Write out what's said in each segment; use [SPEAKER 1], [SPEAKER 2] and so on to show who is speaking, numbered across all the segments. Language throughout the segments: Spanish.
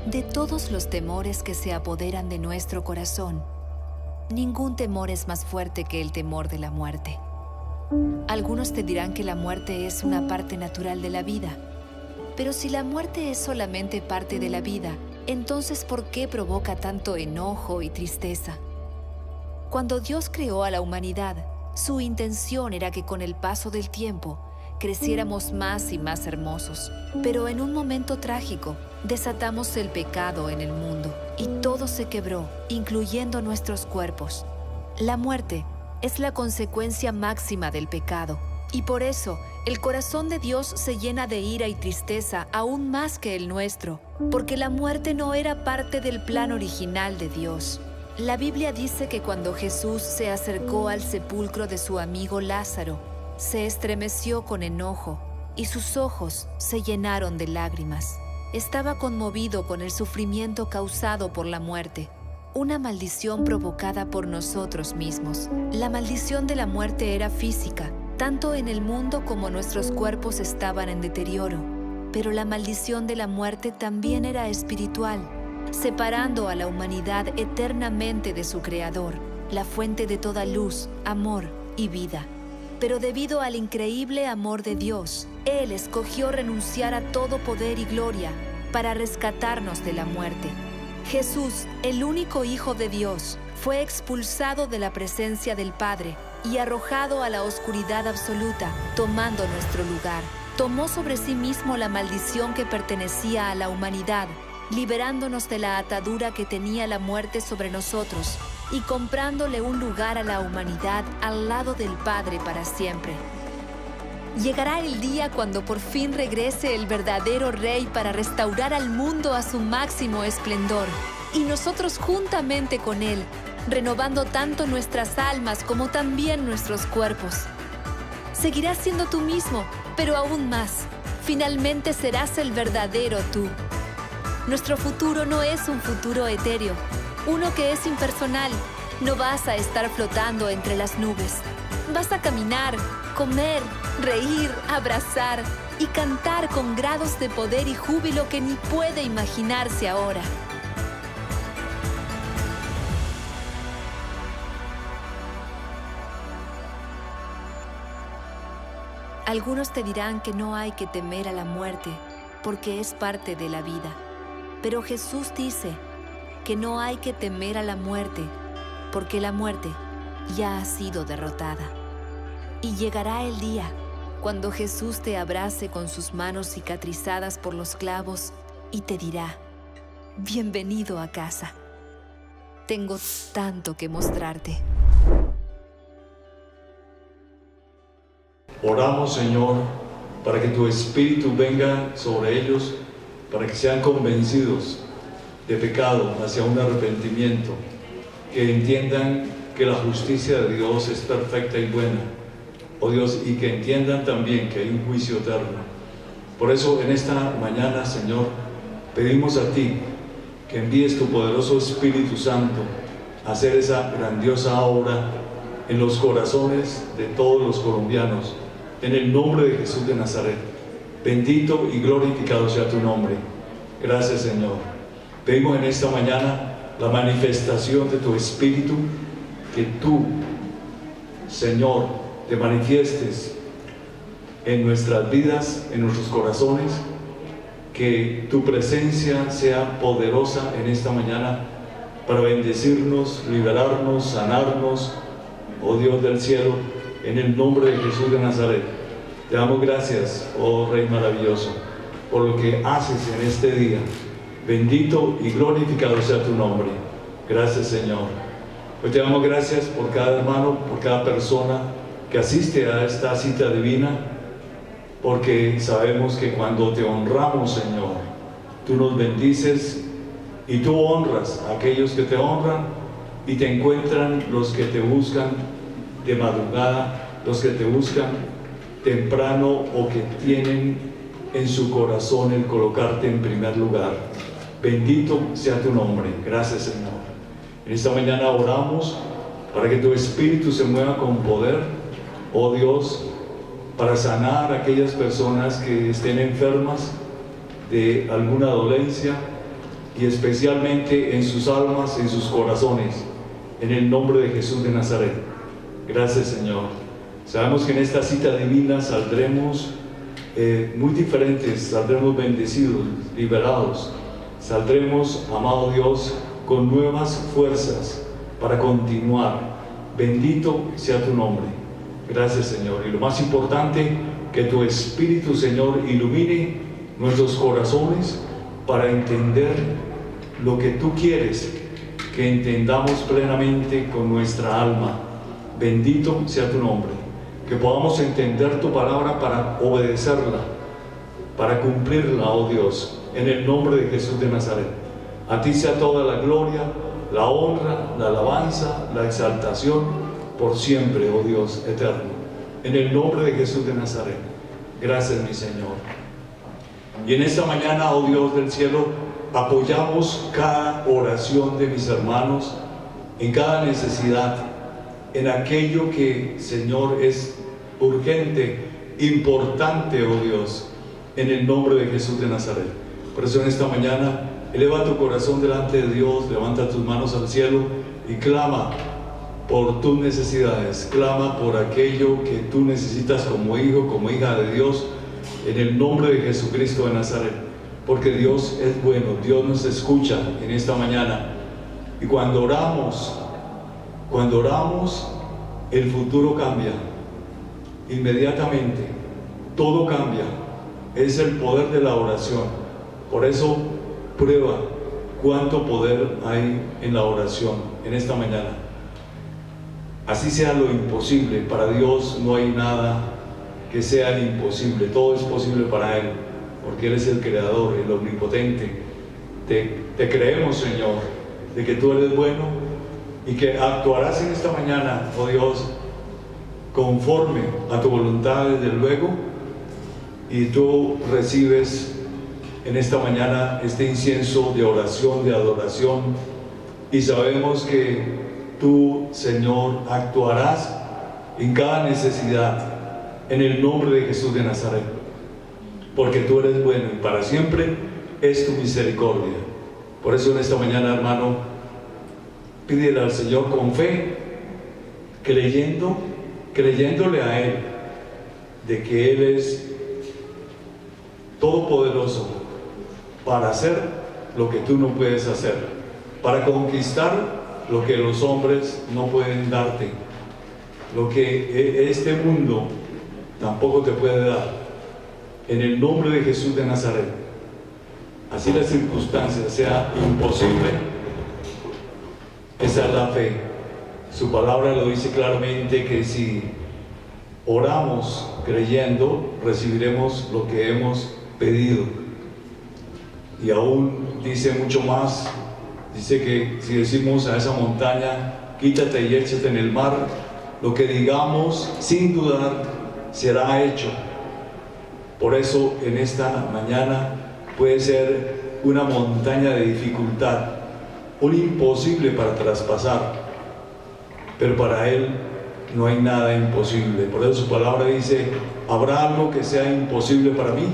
[SPEAKER 1] De todos los temores que se apoderan de nuestro corazón, ningún temor es más fuerte que el temor de la muerte. Algunos te dirán que la muerte es una parte natural de la vida. Pero si la muerte es solamente parte de la vida, entonces ¿por qué provoca tanto enojo y tristeza? Cuando Dios creó a la humanidad, su intención era que con el paso del tiempo creciéramos más y más hermosos. Pero en un momento trágico, desatamos el pecado en el mundo y todo se quebró, incluyendo nuestros cuerpos. La muerte es la consecuencia máxima del pecado y por eso el corazón de Dios se llena de ira y tristeza aún más que el nuestro, porque la muerte no era parte del plan original de Dios. La Biblia dice que cuando Jesús se acercó al sepulcro de su amigo Lázaro, se estremeció con enojo y sus ojos se llenaron de lágrimas. Estaba conmovido con el sufrimiento causado por la muerte, una maldición provocada por nosotros mismos. La maldición de la muerte era física, tanto en el mundo como nuestros cuerpos estaban en deterioro. Pero la maldición de la muerte también era espiritual, separando a la humanidad eternamente de su Creador, la fuente de toda luz, amor y vida. Pero debido al increíble amor de Dios, Él escogió renunciar a todo poder y gloria para rescatarnos de la muerte. Jesús, el único Hijo de Dios, fue expulsado de la presencia del Padre y arrojado a la oscuridad absoluta, tomando nuestro lugar. Tomó sobre sí mismo la maldición que pertenecía a la humanidad, liberándonos de la atadura que tenía la muerte sobre nosotros y comprándole un lugar a la humanidad al lado del Padre para siempre. Llegará el día cuando por fin regrese el verdadero Rey para restaurar al mundo a su máximo esplendor, y nosotros juntamente con Él, renovando tanto nuestras almas como también nuestros cuerpos. Seguirás siendo tú mismo, pero aún más. Finalmente serás el verdadero tú. Nuestro futuro no es un futuro etéreo, uno que es impersonal. No vas a estar flotando entre las nubes. Vas a caminar, comer, reír, abrazar y cantar con grados de poder y júbilo que ni puede imaginarse ahora. Algunos te dirán que no hay que temer a la muerte porque es parte de la vida. Pero Jesús dice que no hay que temer a la muerte porque la muerte ya ha sido derrotada. Y llegará el día cuando Jesús te abrace con sus manos cicatrizadas por los clavos y te dirá: bienvenido a casa. Tengo tanto que mostrarte.
[SPEAKER 2] Oramos, Señor, para que tu Espíritu venga sobre ellos, para que sean convencidos de pecado hacia un arrepentimiento, que entiendan que la justicia de Dios es perfecta y buena, oh Dios, y que entiendan también que hay un juicio eterno. Por eso en esta mañana, Señor, pedimos a ti que envíes tu poderoso Espíritu Santo a hacer esa grandiosa obra en los corazones de todos los colombianos, en el nombre de Jesús de Nazaret. Bendito y glorificado sea tu nombre. Gracias, Señor. Pedimos en esta mañana la manifestación de tu Espíritu, que tú, Señor, te manifiestes en nuestras vidas, en nuestros corazones, que tu presencia sea poderosa en esta mañana para bendecirnos, liberarnos, sanarnos, oh Dios del cielo, en el nombre de Jesús de Nazaret. Te damos gracias, oh Rey maravilloso, por lo que haces en este día. Bendito y glorificado sea tu nombre. Gracias, Señor. Hoy te damos gracias por cada hermano, por cada persona que asiste a esta cita divina, porque sabemos que cuando te honramos, Señor, tú nos bendices y tú honras a aquellos que te honran, y te encuentran los que te buscan de madrugada, los que te buscan temprano o que tienen en su corazón el colocarte en primer lugar. Bendito sea tu nombre. Gracias, Señor. En esta mañana oramos para que tu espíritu se mueva con poder, oh Dios, para sanar a aquellas personas que estén enfermas de alguna dolencia y especialmente en sus almas, en sus corazones, en el nombre de Jesús de Nazaret. Gracias, Señor. Sabemos que en esta cita divina saldremos muy diferentes, saldremos bendecidos, liberados, saldremos, amado Dios, con nuevas fuerzas para continuar. Bendito sea tu nombre. Gracias, Señor. Y lo más importante, que tu Espíritu, Señor, ilumine nuestros corazones para entender lo que tú quieres que entendamos plenamente con nuestra alma. Bendito sea tu nombre. Que podamos entender tu palabra para obedecerla, para cumplirla, oh Dios, en el nombre de Jesús de Nazaret. A ti sea toda la gloria, la honra, la alabanza, la exaltación, por siempre, oh Dios eterno. En el nombre de Jesús de Nazaret. Gracias, mi Señor. Y en esta mañana, oh Dios del cielo, apoyamos cada oración de mis hermanos, en cada necesidad, en aquello que, Señor, es urgente, importante, oh Dios, en el nombre de Jesús de Nazaret. Por eso en esta mañana, eleva tu corazón delante de Dios, levanta tus manos al cielo y clama por tus necesidades, clama por aquello que tú necesitas como hijo, como hija de Dios, en el nombre de Jesucristo de Nazaret, porque Dios es bueno, Dios nos escucha en esta mañana. Y cuando oramos, el futuro cambia, inmediatamente, todo cambia, es el poder de la oración. Por eso, prueba cuánto poder hay en la oración en esta mañana. Así sea lo imposible, para Dios no hay nada que sea imposible, todo es posible para Él, porque Él es el Creador, el Omnipotente. Te creemos, Señor, de que tú eres bueno y que actuarás en esta mañana, oh Dios, conforme a tu voluntad desde luego, y tú recibes en esta mañana este incienso de oración, de adoración, y sabemos que tú, Señor, actuarás en cada necesidad, en el nombre de Jesús de Nazaret, porque tú eres bueno y para siempre es tu misericordia. Por eso en esta mañana, hermano, pídele al Señor con fe, creyéndole a Él, de que Él es todopoderoso para hacer lo que tú no puedes hacer, para conquistar lo que los hombres no pueden darte, lo que este mundo tampoco te puede dar, en el nombre de Jesús de Nazaret. Así las circunstancias sea imposible, esa es la fe. Su palabra lo dice claramente, que si oramos creyendo, recibiremos lo que hemos pedido. Y aún dice mucho más, dice que si decimos a esa montaña, quítate y échate en el mar, lo que digamos sin dudar será hecho. Por eso en esta mañana puede ser una montaña de dificultad, un imposible para traspasar, pero para Él no hay nada imposible. Por eso su palabra dice, ¿habrá algo que sea imposible para mí?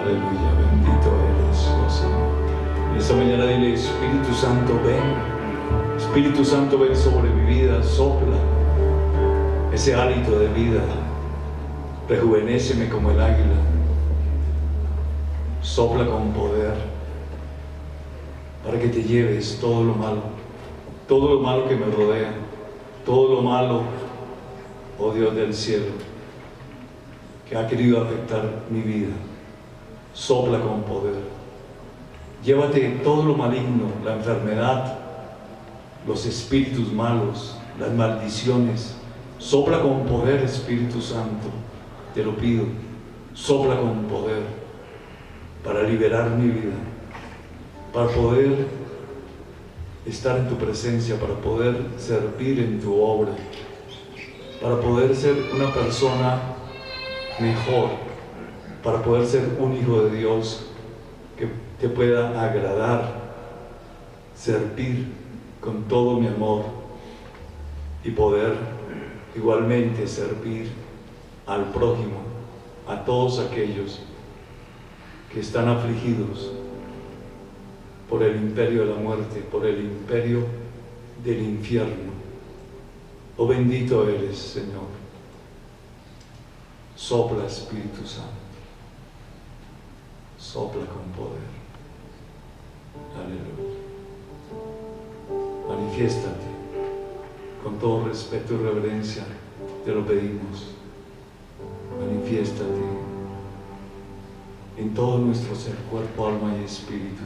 [SPEAKER 2] Aleluya, bendito eres, oh Señor. En esta mañana dile, Espíritu Santo, ven. Espíritu Santo, ven sobre mi vida, sopla ese hálito de vida. Rejuvenéceme como el águila. Sopla con poder para que te lleves todo lo malo que me rodea, todo lo malo, oh Dios del cielo, que ha querido afectar mi vida. Sopla con poder. Llévate todo lo maligno, la enfermedad, los espíritus malos, las maldiciones. Sopla con poder, Espíritu Santo, te lo pido. Sopla con poder para liberar mi vida, para poder estar en tu presencia, para poder servir en tu obra, para poder ser una persona mejor, para poder ser un hijo de Dios que te pueda agradar, servir con todo mi amor y poder igualmente servir al prójimo, a todos aquellos que están afligidos por el imperio de la muerte, por el imperio del infierno. Oh, bendito eres, Señor. Sopla, Espíritu Santo. Sopla con poder. Aleluya. Manifiéstate con todo respeto y reverencia, te lo pedimos. Manifiéstate en todo nuestro ser, cuerpo, alma y espíritu.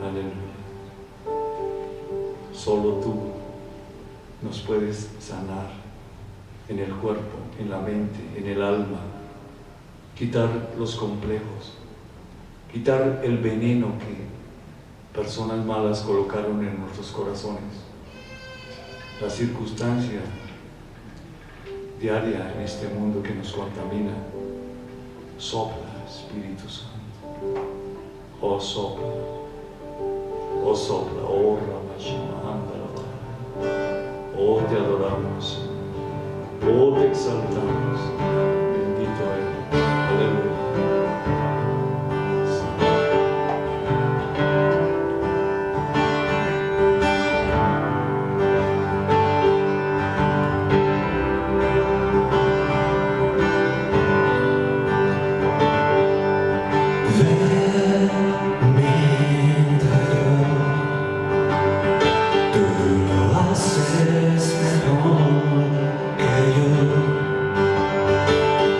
[SPEAKER 2] Aleluya. Solo tú nos puedes sanar en el cuerpo, en la mente, en el alma, quitar los complejos, quitar el veneno que personas malas colocaron en nuestros corazones, la circunstancia diaria en este mundo que nos contamina. Sopla, Espíritu Santo. Oh, sopla. Oh, sopla. Oh, Ramashima, oh, te adoramos. Oh, te exaltamos. Bendito eres. Aleluya.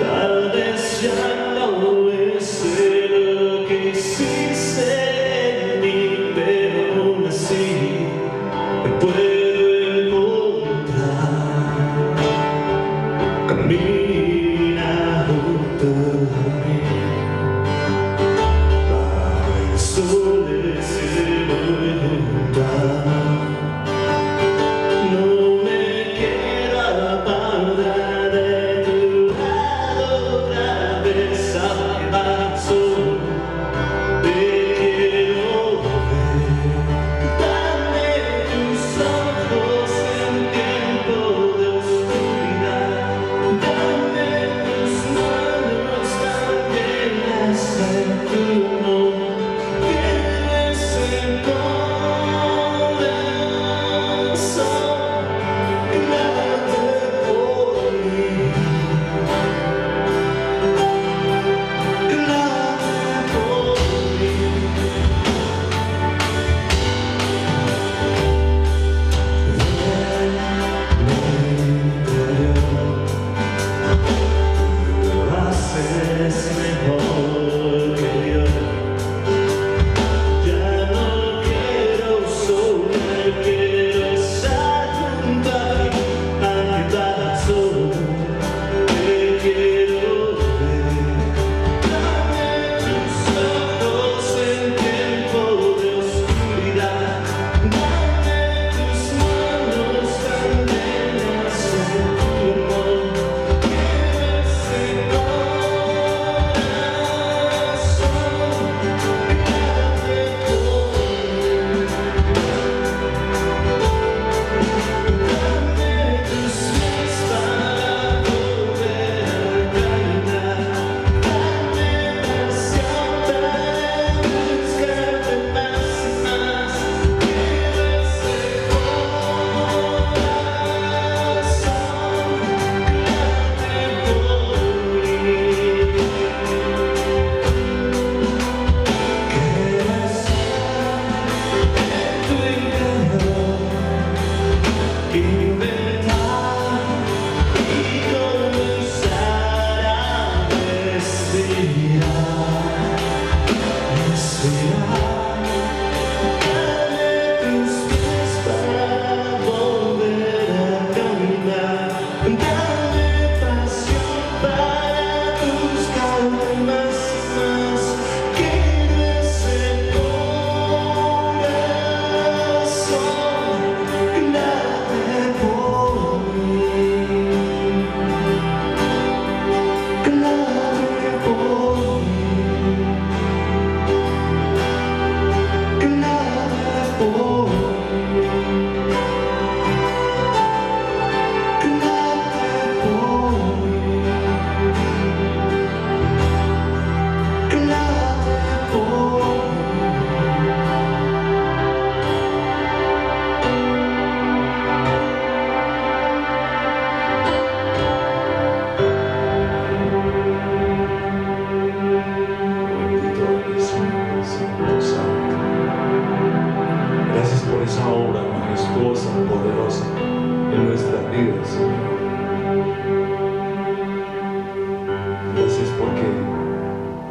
[SPEAKER 3] Tal vez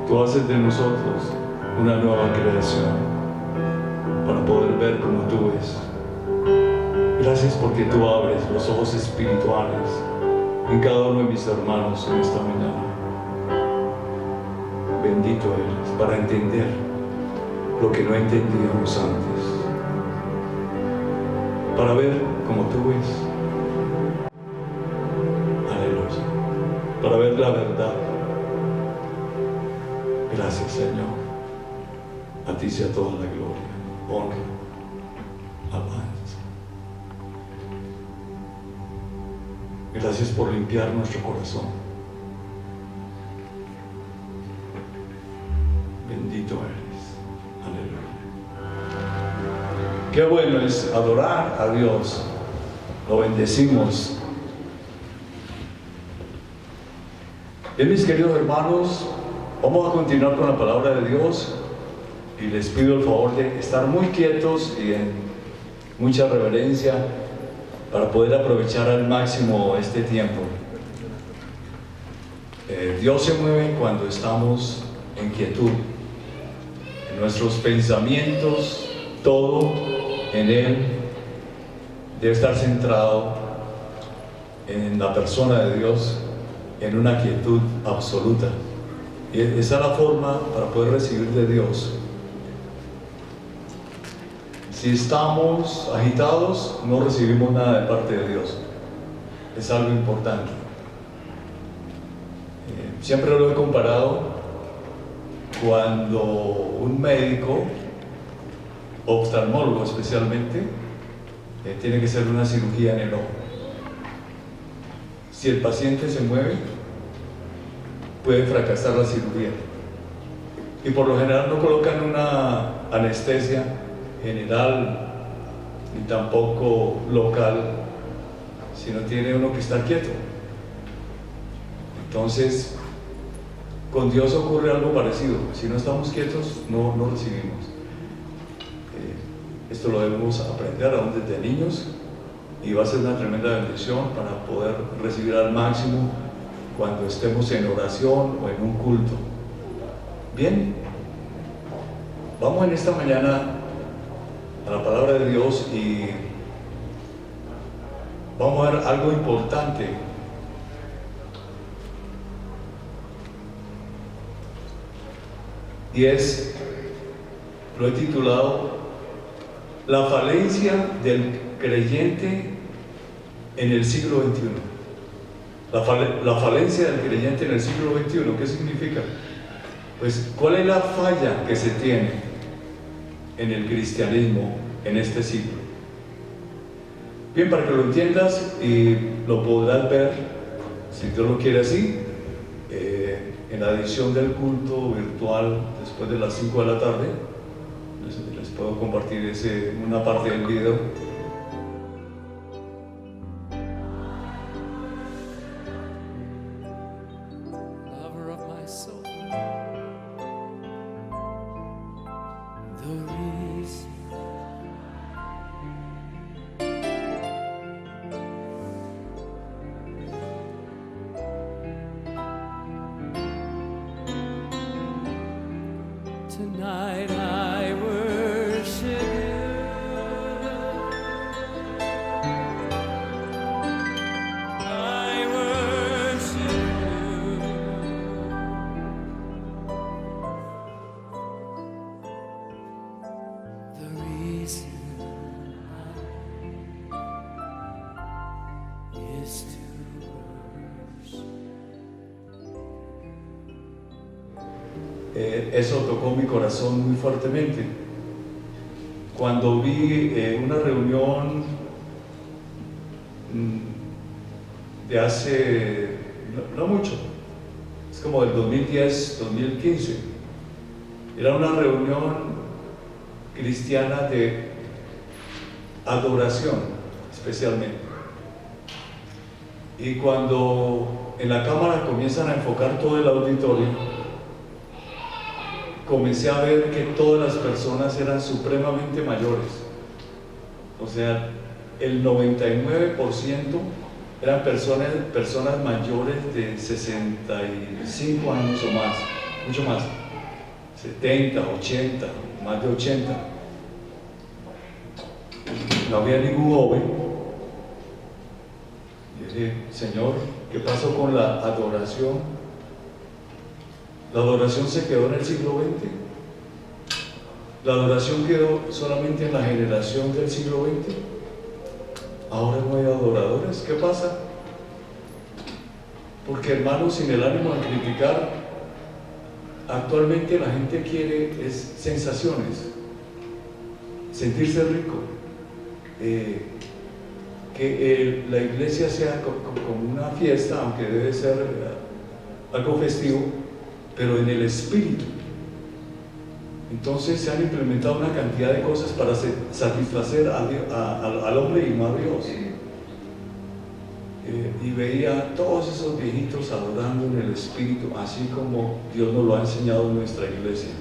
[SPEAKER 2] tú haces de nosotros una nueva creación para poder ver como tú ves. Gracias porque tú abres los ojos espirituales en cada uno de mis hermanos en esta mañana. Bendito eres para entender lo que no entendíamos antes, para ver como tú ves. Aleluya. Para ver la verdad. Gracias, Señor. A ti sea toda la gloria, honra, alabanza. Gracias por limpiar nuestro corazón. Bendito eres. Aleluya. Qué bueno es adorar a Dios. Lo bendecimos. Bien, mis queridos hermanos, vamos a continuar con la palabra de Dios y les pido el favor de estar muy quietos y en mucha reverencia para poder aprovechar al máximo este tiempo. Dios se mueve cuando estamos en quietud, en nuestros pensamientos, todo en Él debe estar centrado en la persona de Dios, en una quietud absoluta. Y esa es la forma para poder recibir de Dios. Si estamos agitados, no recibimos nada de parte de Dios. Es algo importante. Siempre lo he comparado cuando un médico, oftalmólogo especialmente, tiene que hacer una cirugía en el ojo. Si el paciente se mueve, puede fracasar la cirugía. Y por lo general no colocan una anestesia general ni tampoco local, sino tiene uno que estar quieto. Entonces, con Dios ocurre algo parecido. Si no estamos quietos, no recibimos. Esto lo debemos aprender aún desde niños y va a ser una tremenda bendición para poder recibir al máximo cuando estemos en oración o en un culto. Bien, vamos en esta mañana a la palabra de Dios y vamos a ver algo importante. Y lo he titulado La falencia del creyente en el siglo XXI. La falencia del creyente en el siglo XXI, ¿qué significa? Pues, ¿cuál es la falla que se tiene en el cristianismo en este siglo? Bien, para que lo entiendas y lo podrás ver, si Dios lo quiere así, en la edición del culto virtual después de las 5 de la tarde, les puedo compartir una parte del video.
[SPEAKER 3] Tonight I worship you. I worship you. The reason is to
[SPEAKER 2] Eso tocó mi corazón muy fuertemente. Cuando vi una reunión de hace no mucho, es como del 2010-2015, era una reunión cristiana de adoración especialmente. Y cuando en la cámara comienzan a enfocar todo el auditorio, comencé a ver que todas las personas eran supremamente mayores. O sea, el 99% eran personas mayores de 65 años o más. mucho más, 70, 80, más de 80. No había ningún joven. Y dije, Señor, ¿qué pasó con la adoración? La adoración se quedó en el siglo XX. La adoración quedó solamente en la generación del siglo XX. Ahora no hay adoradores. ¿Qué pasa? Porque, hermanos, sin el ánimo de criticar, actualmente la gente quiere sensaciones, sentirse rico, que la iglesia sea como una fiesta, aunque debe ser algo festivo, pero en el espíritu. Entonces se han implementado una cantidad de cosas para satisfacer al hombre y no a Dios. Y veía todos esos viejitos adorando en el espíritu, así como Dios nos lo ha enseñado en nuestra iglesia.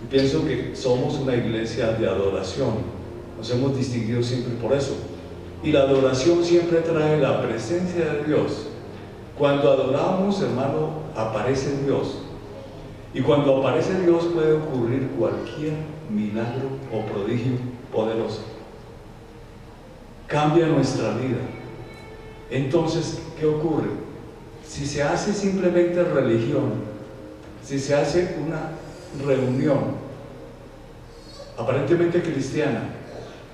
[SPEAKER 2] Y pienso que somos una iglesia de adoración, nos hemos distinguido siempre por eso. Y la adoración siempre trae la presencia de Dios. Cuando adoramos, hermano, aparece Dios. Y cuando aparece Dios puede ocurrir cualquier milagro o prodigio poderoso. Cambia nuestra vida. Entonces, ¿qué ocurre? Si se hace simplemente religión, si se hace una reunión aparentemente cristiana,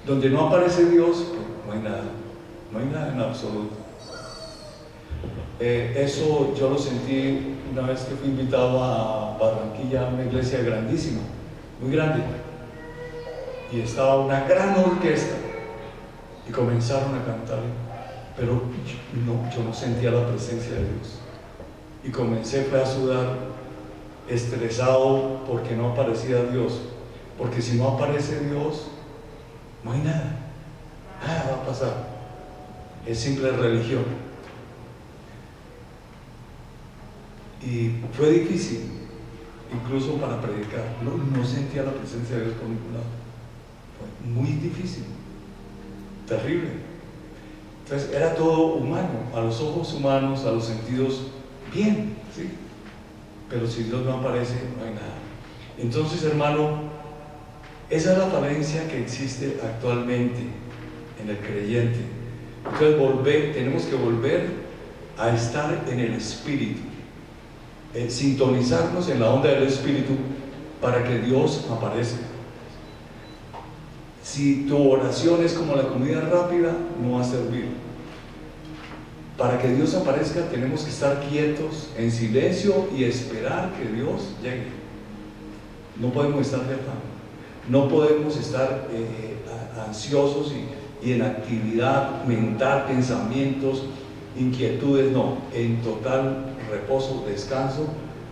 [SPEAKER 2] donde no aparece Dios, pues no hay nada en absoluto. Eso yo lo sentí una vez que fui invitado a Barranquilla, a una iglesia grandísima, muy grande, y estaba una gran orquesta y comenzaron a cantar, pero yo no sentía la presencia de Dios y comencé a sudar, estresado porque no aparecía Dios, porque si no aparece Dios no hay nada va a pasar, es simple religión. Y fue difícil, incluso para predicar. No sentía la presencia de Dios por ningún lado. Fue muy difícil, terrible. Entonces era todo humano, a los ojos humanos, a los sentidos, bien, ¿sí? Pero si Dios no aparece, no hay nada. Entonces, hermano, esa es la falencia que existe actualmente en el creyente. Entonces tenemos que volver a estar en el Espíritu. Sintonizarnos en la onda del Espíritu para que Dios aparezca. Si tu oración es como la comida rápida, no va a servir. Para que Dios aparezca tenemos que estar quietos, en silencio y esperar que Dios llegue. No podemos estar de afán, no podemos estar ansiosos y en actividad mental, pensamientos, inquietudes, no, en total reposo, descanso,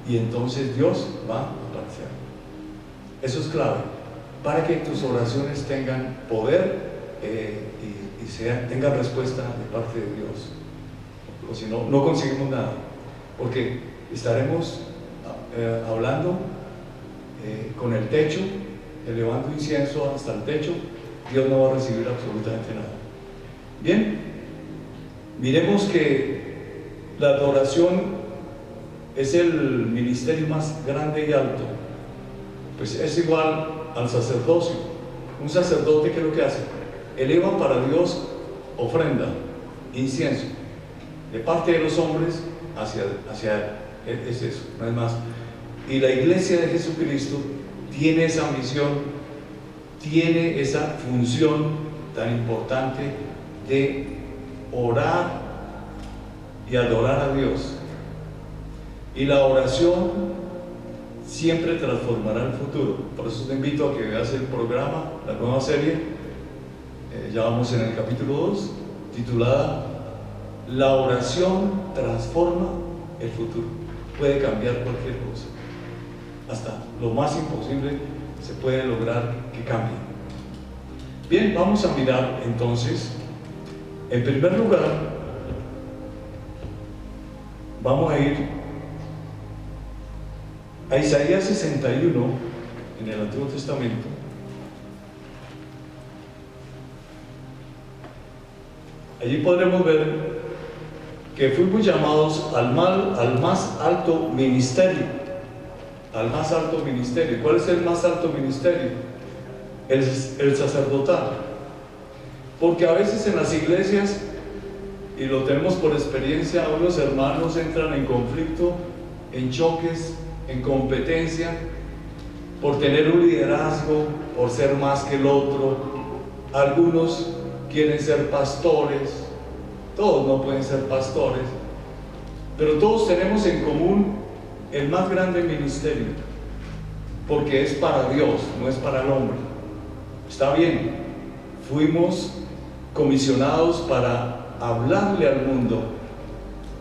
[SPEAKER 2] y entonces Dios va a aparecer. Eso es clave para que tus oraciones tengan poder y tengan respuesta de parte de Dios. O si no, no conseguimos nada, porque estaremos hablando con el techo, elevando incienso hasta el techo. Dios no va a recibir absolutamente nada. Bien, miremos que la adoración es el ministerio más grande y alto, pues es igual al sacerdocio. Un sacerdote, ¿qué es lo que hace? Eleva para Dios ofrenda, incienso, de parte de los hombres hacia Él. Es eso, no es más. Y la iglesia de Jesucristo tiene esa misión, tiene esa función tan importante de orar y adorar a Dios. Y la oración siempre transformará el futuro. Por eso te invito a que veas el programa, la nueva serie, ya vamos en el capítulo 2, titulada La oración transforma el futuro. Puede cambiar cualquier cosa, hasta lo más imposible se puede lograr que cambie. Bien, vamos a mirar entonces, en primer lugar, vamos a ir a Isaías 61 en el Antiguo Testamento. Allí podremos ver que fuimos llamados al más alto ministerio. al más alto ministerio. ¿Cuál es el más alto ministerio? El sacerdotal. Porque a veces en las iglesias, y lo tenemos por experiencia, unos hermanos entran en conflicto, en choques, en competencia, por tener un liderazgo, por ser más que el otro. Algunos quieren ser pastores, todos no pueden ser pastores, pero todos tenemos en común el más grande ministerio, porque es para Dios, no es para el hombre. Está bien, fuimos comisionados para hablarle al mundo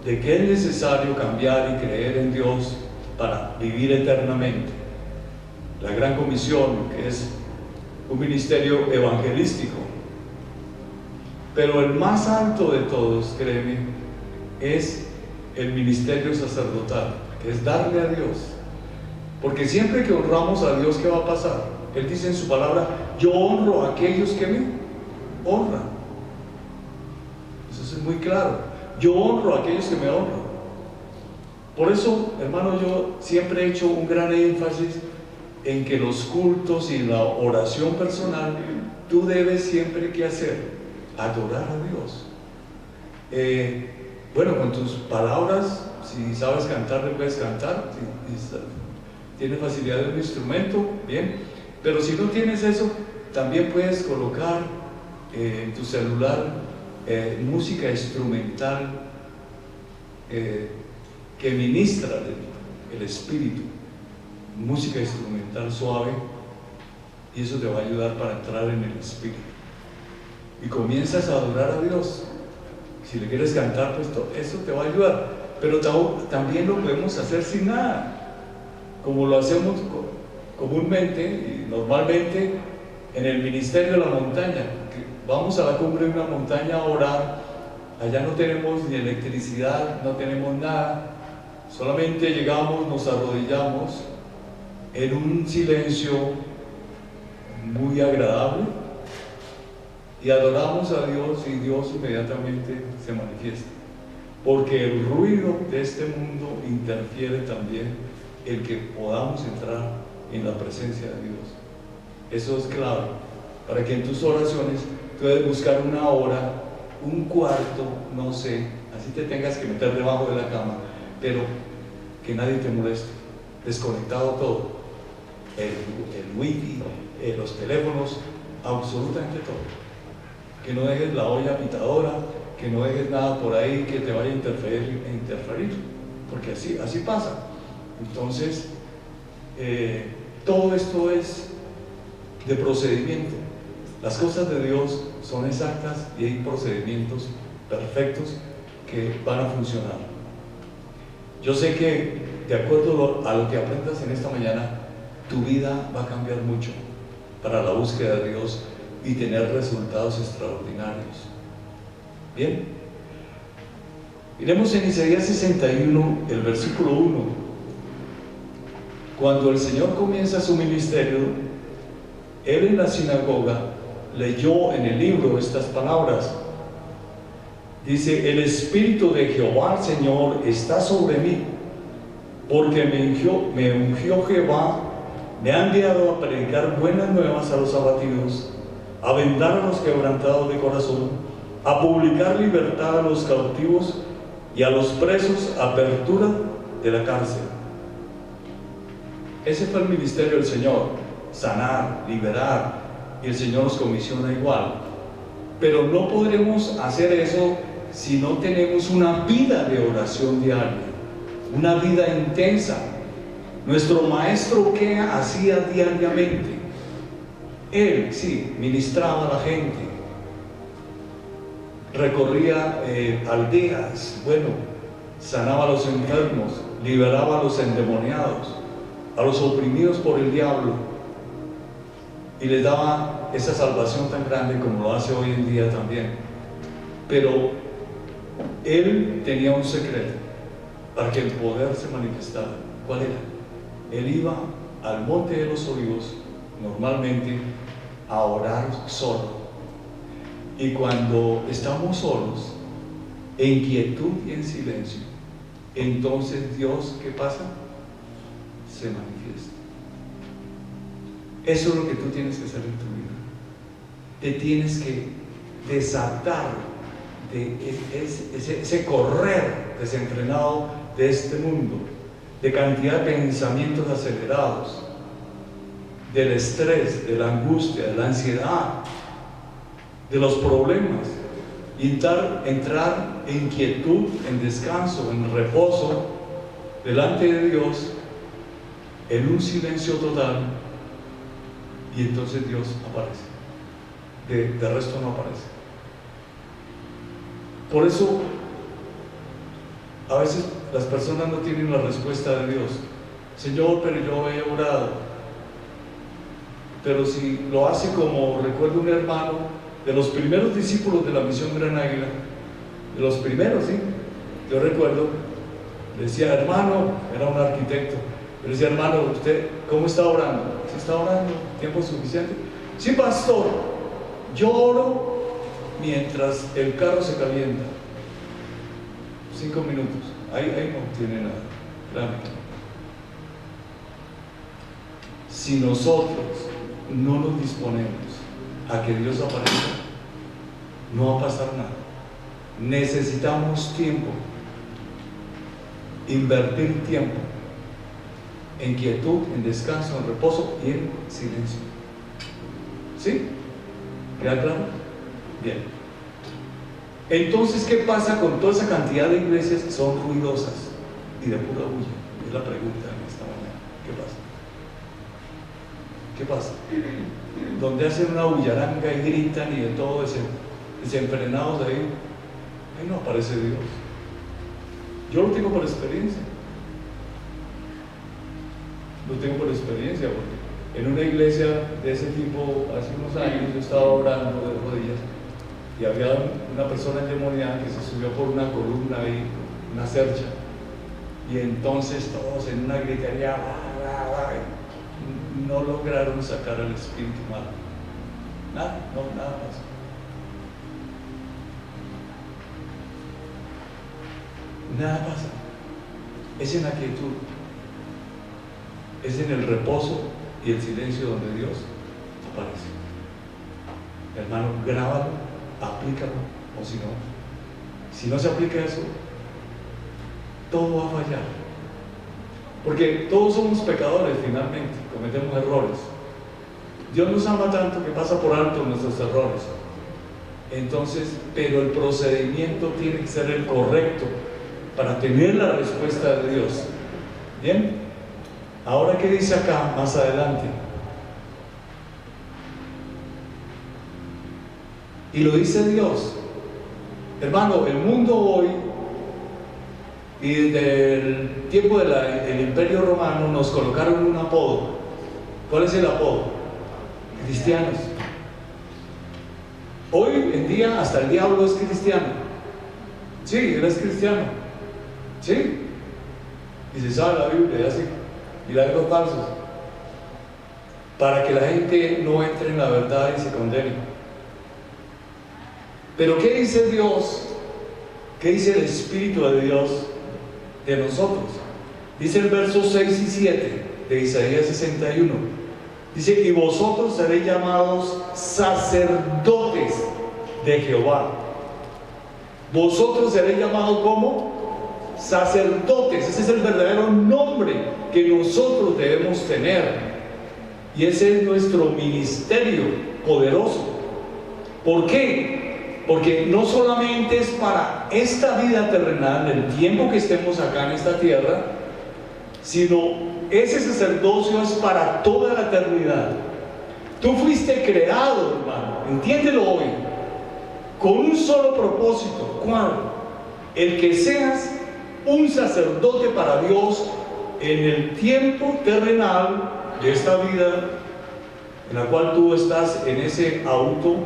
[SPEAKER 2] de que es necesario cambiar y creer en Dios para vivir eternamente. La gran comisión, que es un ministerio evangelístico. Pero el más alto de todos, créeme, es el ministerio sacerdotal, que es darle a Dios. Porque siempre que honramos a Dios, ¿qué va a pasar? Él dice en su palabra: yo honro a aquellos que me honran. Eso es muy claro. Yo honro a aquellos que me honran. Por eso, hermano, yo siempre he hecho un gran énfasis en que los cultos y la oración personal, tú debes siempre, ¿qué hacer? Adorar a Dios. Bueno, con tus palabras, si sabes cantar, le puedes cantar. Si tienes facilidad de un instrumento, bien. Pero si no tienes eso, también puedes colocar en tu celular música instrumental que ministra el espíritu. Música instrumental suave, y eso te va a ayudar para entrar en el espíritu. Y comienzas a adorar a Dios. Si le quieres cantar, pues eso te va a ayudar. Pero también lo podemos hacer sin nada, como lo hacemos comúnmente y normalmente en el ministerio de la montaña. Vamos a la cumbre de una montaña a orar. Allá no tenemos ni electricidad, no tenemos nada. Solamente llegamos, nos arrodillamos en un silencio muy agradable y adoramos a Dios, y Dios inmediatamente se manifiesta, porque el ruido de este mundo interfiere también en que podamos entrar en la presencia de Dios. Eso es clave, para que en tus oraciones tú debes buscar una hora, un cuarto, no sé, así te tengas que meter debajo de la cama, pero que nadie te moleste, desconectado todo, el wifi, los teléfonos, absolutamente todo. Que no dejes la olla pitadora, que no dejes nada por ahí que te vaya a interferir, porque así pasa. Entonces, todo esto es de procedimiento. Las cosas de Dios son exactas y hay procedimientos perfectos que van a funcionar. Yo sé que, de acuerdo a lo que aprendas en esta mañana, tu vida va a cambiar mucho para la búsqueda de Dios y tener resultados extraordinarios. Bien, iremos en Isaías 61, el versículo 1. Cuando el Señor comienza su ministerio, Él en la sinagoga leyó en el libro estas palabras. Dice: el Espíritu de Jehová el Señor está sobre mí, porque me ungió Jehová, me ha enviado a predicar buenas nuevas a los abatidos, a vendar a los quebrantados de corazón, a publicar libertad a los cautivos y a los presos apertura de la cárcel. Ese fue el ministerio del Señor: sanar, liberar, y el Señor nos comisiona igual. Pero no podremos hacer eso si no tenemos una vida de oración diaria, una vida intensa. Nuestro maestro, ¿qué hacía diariamente? Él, sí, ministraba a la gente, recorría aldeas, sanaba a los enfermos, liberaba a los endemoniados, a los oprimidos por el diablo, y les daba esa salvación tan grande como lo hace hoy en día también. Pero él tenía un secreto para que el poder se manifestara. ¿Cuál era? Él iba al Monte de los Olivos normalmente a orar solo, y cuando estamos solos, en quietud y en silencio, entonces Dios, ¿qué pasa? se manifieste. Eso es lo que tú tienes que hacer en tu vida. Te tienes que desatar de ese correr desenfrenado de este mundo, de cantidad de pensamientos acelerados, del estrés, de la angustia, de la ansiedad, de los problemas, y entrar en quietud, en descanso, en reposo delante de Dios, en un silencio total, y entonces Dios aparece. De resto no aparece. Por eso a veces las personas no tienen la respuesta de Dios. Señor, pero yo he orado. Pero si lo hace como recuerdo un hermano de los primeros discípulos de la misión Gran Águila, de los primeros, sí, yo recuerdo, decía, hermano, era un arquitecto, le decía, hermano, ¿usted cómo está orando? ¿Sí está orando? ¿Tiempo suficiente? Sí, pastor, yo oro mientras el carro se calienta. 5 minutos, ahí no tiene nada, claro. Si nosotros no nos disponemos a que Dios aparezca, no va a pasar nada. Necesitamos tiempo, invertir tiempo en quietud, en descanso, en reposo y en silencio. ¿Sí? ¿Queda claro? Bien. Entonces, ¿qué pasa con toda esa cantidad de iglesias que son ruidosas y de pura bulla? Es la pregunta en esta mañana. ¿Qué pasa? ¿Qué pasa? Donde hacen una bullaranga y gritan y de todo desenfrenados ahí no aparece Dios. Yo lo tengo por experiencia. Lo tengo por experiencia porque en una iglesia de ese tipo hace unos años yo estaba orando de rodillas y había una persona endemoniada que se subió por una columna ahí, una cercha, y entonces todos en una gritería no lograron sacar al espíritu malo. Nada más. Nada pasa. Es en la quietud, es en el reposo y el silencio donde Dios aparece. Hermano, grábalo, aplícalo, o si no se aplica eso, todo va a fallar. Porque todos somos pecadores finalmente, cometemos errores. Dios nos ama tanto que pasa por alto nuestros errores. Entonces, pero el procedimiento tiene que ser el correcto para tener la respuesta de Dios. ¿Bien? Ahora, ¿qué dice acá más adelante? Y lo dice Dios. Hermano, el mundo hoy y desde el tiempo del Imperio Romano nos colocaron un apodo. ¿Cuál es el apodo? Cristianos. Hoy en día hasta el diablo es cristiano. Sí, él es cristiano. Sí. Y se sabe la Biblia, así. Milagros falsos. Para que la gente no entre en la verdad y se condene. Pero ¿qué dice Dios? ¿Qué dice el Espíritu de Dios de nosotros? Dice el verso 6 y 7 de Isaías 61. Dice, y vosotros seréis llamados sacerdotes de Jehová. Vosotros seréis llamados como sacerdotes. Ese es el verdadero nombre que nosotros debemos tener. Y ese es nuestro ministerio poderoso. ¿Por qué? Porque no solamente es para esta vida terrenal, el tiempo que estemos acá en esta tierra, sino ese sacerdocio es para toda la eternidad. Tú fuiste creado, hermano, entiéndelo hoy, con un solo propósito. ¿Cuál? El que seas un sacerdote para Dios en el tiempo terrenal de esta vida en la cual tú estás en ese auto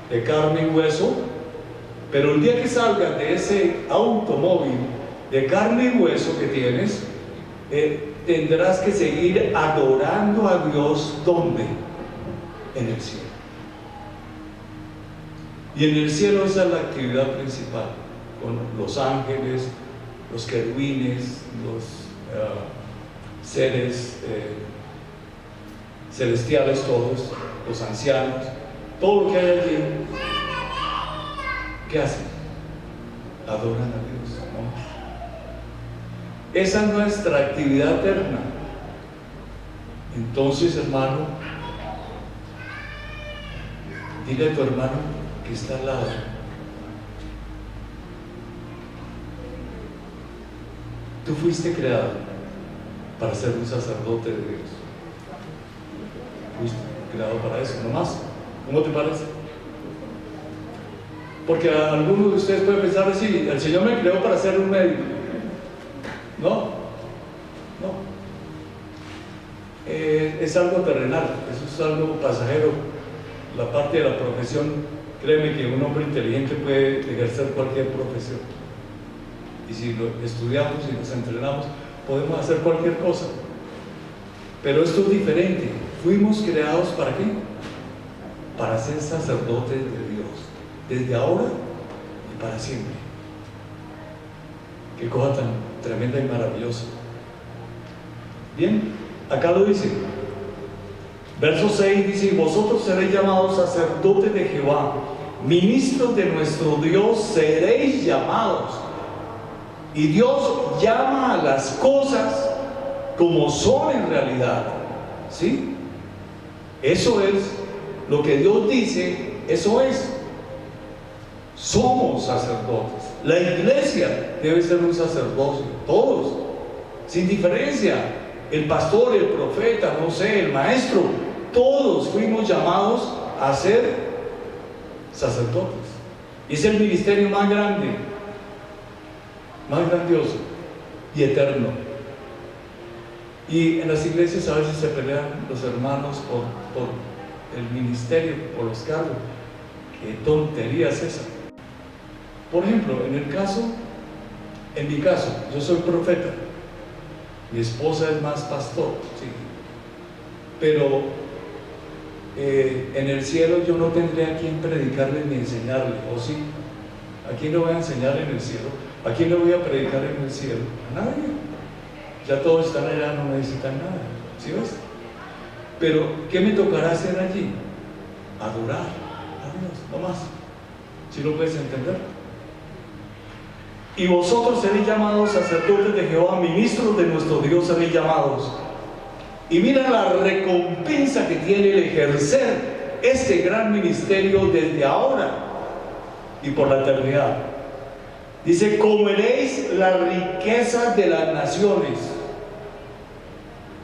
[SPEAKER 2] de carne y hueso. Pero el día que salgas de ese automóvil de carne y hueso que tienes, tendrás que seguir adorando a Dios. ¿Dónde? En el cielo. Y en el cielo esa es la actividad principal, con los ángeles, los querubines, los seres celestiales todos, los ancianos, todo lo que hay allí, ¿qué hacen? Adoran a Dios, ¿no? Esa es nuestra actividad eterna. Entonces, hermano, dile a tu hermano que está al lado: tú fuiste creado para ser un sacerdote de Dios. Fuiste creado para eso, no más. ¿Cómo te parece? Porque algunos de ustedes pueden pensar así: el Señor me creó para ser un médico. No, es algo terrenal, eso es algo pasajero. La parte de la profesión, créeme que un hombre inteligente puede ejercer cualquier profesión. Y si lo estudiamos y nos entrenamos, podemos hacer cualquier cosa. Pero esto es diferente. Fuimos creados ¿para qué? Para ser sacerdotes de Dios, desde ahora y para siempre. Qué cosa tan tremenda y maravillosa. Bien, acá lo dice. Verso 6 dice: y vosotros seréis llamados sacerdotes de Jehová, ministros de nuestro Dios seréis llamados. Y Dios llama a las cosas como son en realidad. ¿Sí? Eso es lo que Dios dice, eso es. Somos sacerdotes. La iglesia debe ser un sacerdocio, todos, sin diferencia. El pastor, el profeta, no sé, el maestro, todos fuimos llamados a ser sacerdotes. Y es el ministerio más grande, más grandioso y eterno. Y en las iglesias a veces se pelean los hermanos por el ministerio, por los cargos. Qué tontería es esa. Por ejemplo, en mi caso, yo soy profeta, mi esposa es más pastor, sí. Pero en el cielo yo no tendré a quien predicarle ni enseñarle, ¿o sí? ¿A quién le voy a enseñar en el cielo? ¿A quién le voy a predicar en el cielo? A nadie. Ya todos están allá, no necesitan nada. ¿Sí ves? Pero, ¿qué me tocará hacer allí? Adorar a Dios, no más. ¿Sí lo puedes entender? Y vosotros seréis llamados sacerdotes de Jehová, ministros de nuestro Dios seréis llamados. Y mira la recompensa que tiene el ejercer este gran ministerio desde ahora y por la eternidad. Dice: comeréis las riquezas de las naciones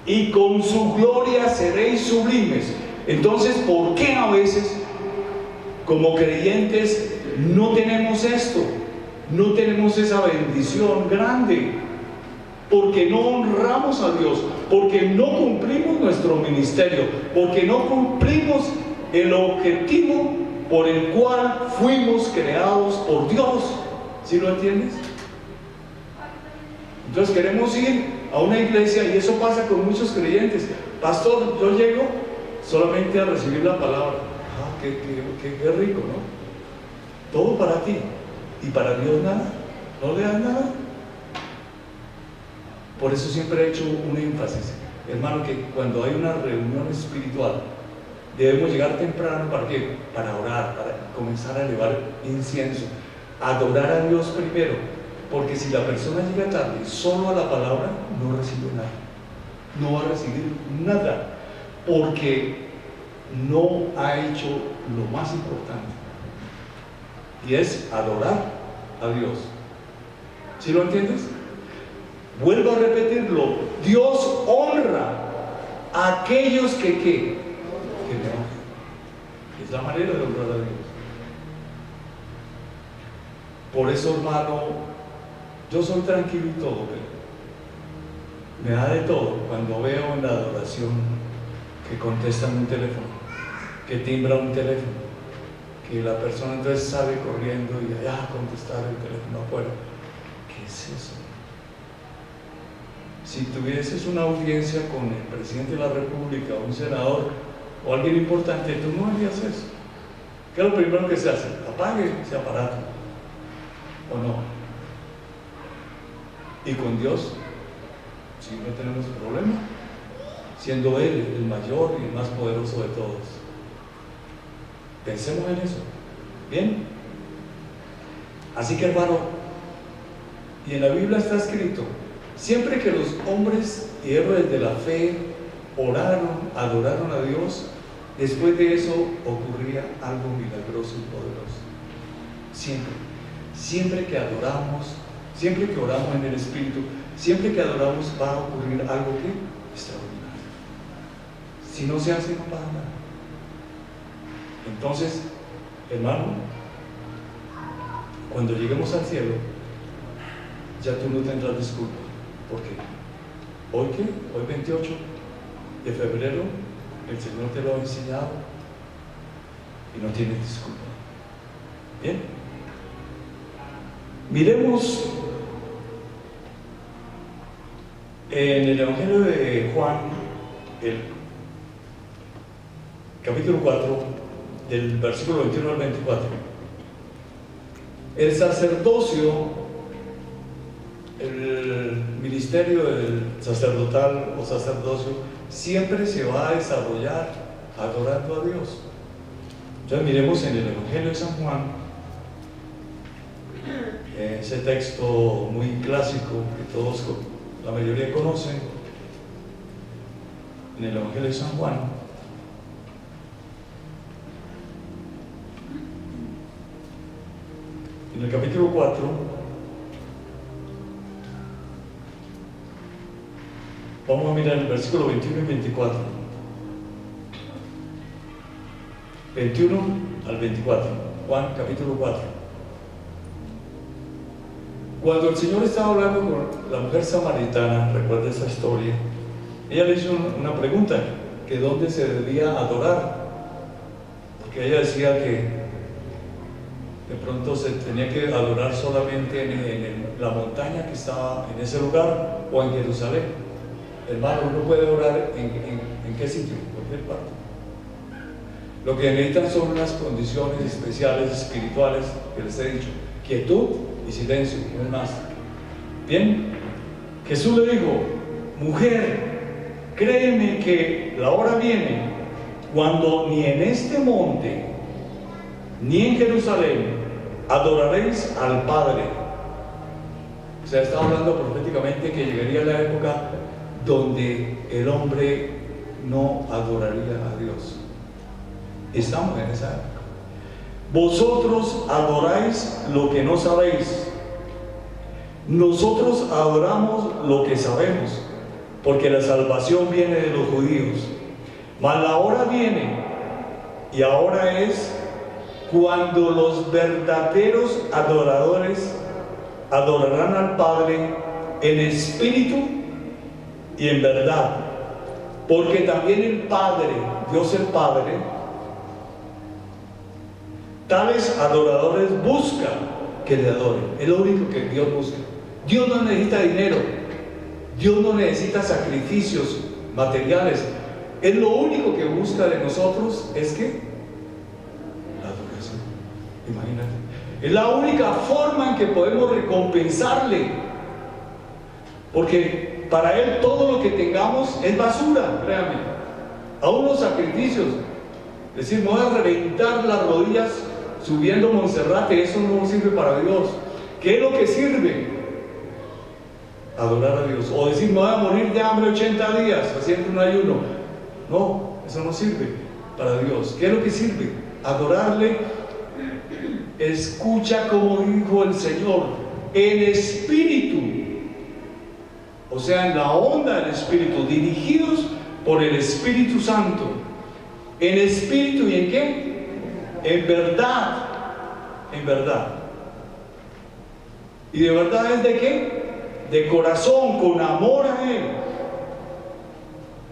[SPEAKER 2] y con su gloria seréis sublimes. Entonces, ¿por qué a veces como creyentes no tenemos esto? No tenemos esa bendición grande, porque no honramos a Dios, porque no cumplimos nuestro ministerio, porque no cumplimos el objetivo por el cual fuimos creados por Dios. ¿Sí lo entiendes? Entonces queremos ir a una iglesia, y eso pasa con muchos creyentes. Pastor, yo llego solamente a recibir la palabra. Ah, qué rico, ¿no? Todo para ti. Y para Dios nada, no le das nada. Por eso siempre he hecho un énfasis, hermano, que cuando hay una reunión espiritual debemos llegar temprano. ¿Para qué? Para orar, para comenzar a elevar incienso, adorar a Dios primero, porque si la persona llega tarde solo a la palabra, no recibe nada, no va a recibir nada, porque no ha hecho lo más importante, y es adorar a Dios. ¿Sí lo entiendes? Vuelvo a repetirlo: Dios honra a aquellos que le honran. Es la manera de honrar a Dios. Por eso, hermano, yo soy tranquilo y todo, pero me da de todo cuando veo en la adoración que contestan un teléfono, que timbra un teléfono, que la persona entonces sale corriendo y allá a contestar el teléfono afuera. ¿Qué es eso? Si tuvieses una audiencia con el presidente de la República, un senador o alguien importante, tú no harías eso. ¿Qué es lo primero que se hace? Apague ese aparato, ¿o no? Y con Dios Sí, no tenemos problema, siendo Él el mayor y el más poderoso de todos. Pensemos en eso. ¿Bien? Así que, hermano, y en la Biblia está escrito, siempre que los hombres y héroes de la fe oraron, adoraron a Dios, después de eso ocurría algo milagroso y poderoso. Siempre que adoramos, siempre que oramos en el Espíritu, siempre que adoramos va a ocurrir algo que extraordinario. Si no se hace, no pasa nada. Entonces, hermano, cuando lleguemos al cielo, ya tú no tendrás disculpa. ¿Por qué? ¿Hoy qué? Hoy 28 de febrero, el Señor te lo ha enseñado y no tienes disculpa. ¿Bien? Miremos en el Evangelio de Juan, el capítulo 4, del versículo 21 al 24. El sacerdocio, el ministerio del sacerdotal o sacerdocio, siempre se va a desarrollar adorando a Dios. Entonces miremos en el Evangelio de San Juan, ese texto muy clásico que todos, la mayoría conocen, en el Evangelio de San Juan, en el capítulo 4, vamos a mirar el versículo 21 y 24. 21 al 24, Juan capítulo 4. Cuando el Señor estaba hablando con la mujer samaritana, recuerda esa historia, ella le hizo una pregunta, que dónde se debía adorar, porque ella decía que de pronto se tenía que adorar solamente en la montaña que estaba en ese lugar o en Jerusalén. Hermano, uno puede orar en qué sitio, en cualquier parte. Lo que necesitan son unas condiciones especiales, espirituales, que les he dicho: quietud y silencio, no es más. Bien, Jesús le dijo: mujer, créeme que la hora viene cuando ni en este monte ni en Jerusalén adoraréis al Padre. O sea, está hablando proféticamente que llegaría la época donde el hombre no adoraría a Dios. Estamos en esa época. Vosotros adoráis lo que no sabéis. Nosotros adoramos lo que sabemos, porque la salvación viene de los judíos. Mas la hora viene, y ahora es, cuando los verdaderos adoradores adorarán al Padre en espíritu y en verdad, porque también el Padre, Dios el Padre, tales adoradores buscan que le adoren. Es lo único que Dios busca. Dios no necesita dinero, Dios no necesita sacrificios materiales. Es lo único que busca de nosotros, es que la adoración. Imagínate, es la única forma en que podemos recompensarle, porque para Él todo lo que tengamos es basura, créanme. Aún los sacrificios, es decir, me voy a reventar las rodillas subiendo Monserrate, eso no sirve para Dios. ¿Qué es lo que sirve? Adorar a Dios. O decir, me voy a morir de hambre 80 días haciendo un ayuno. No, eso no sirve para Dios. ¿Qué es lo que sirve? Adorarle. Escucha como dijo el Señor, en espíritu, o sea, en la onda del Espíritu, dirigidos por el Espíritu Santo. En espíritu, ¿y en qué? En verdad. En verdad. ¿Y de verdad es de qué? De corazón, con amor a Él.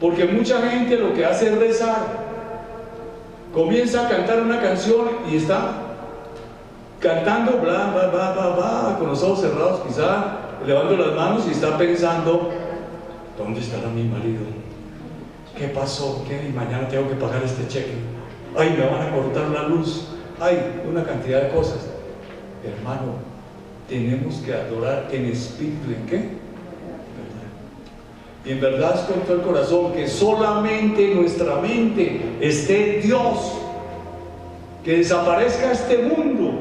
[SPEAKER 2] Porque mucha gente lo que hace es rezar. Comienza a cantar una canción y está cantando, bla, bla, bla, bla, bla, con los ojos cerrados, quizá levando las manos y está pensando: ¿dónde estará mi marido? ¿Qué pasó? ¿Qué? Y mañana tengo que pagar este cheque. Ay, me van a cortar la luz. Ay, una cantidad de cosas. Hermano, tenemos que adorar en espíritu. ¿En qué? y en verdad con todo el corazón, que solamente en nuestra mente esté Dios, que desaparezca este mundo.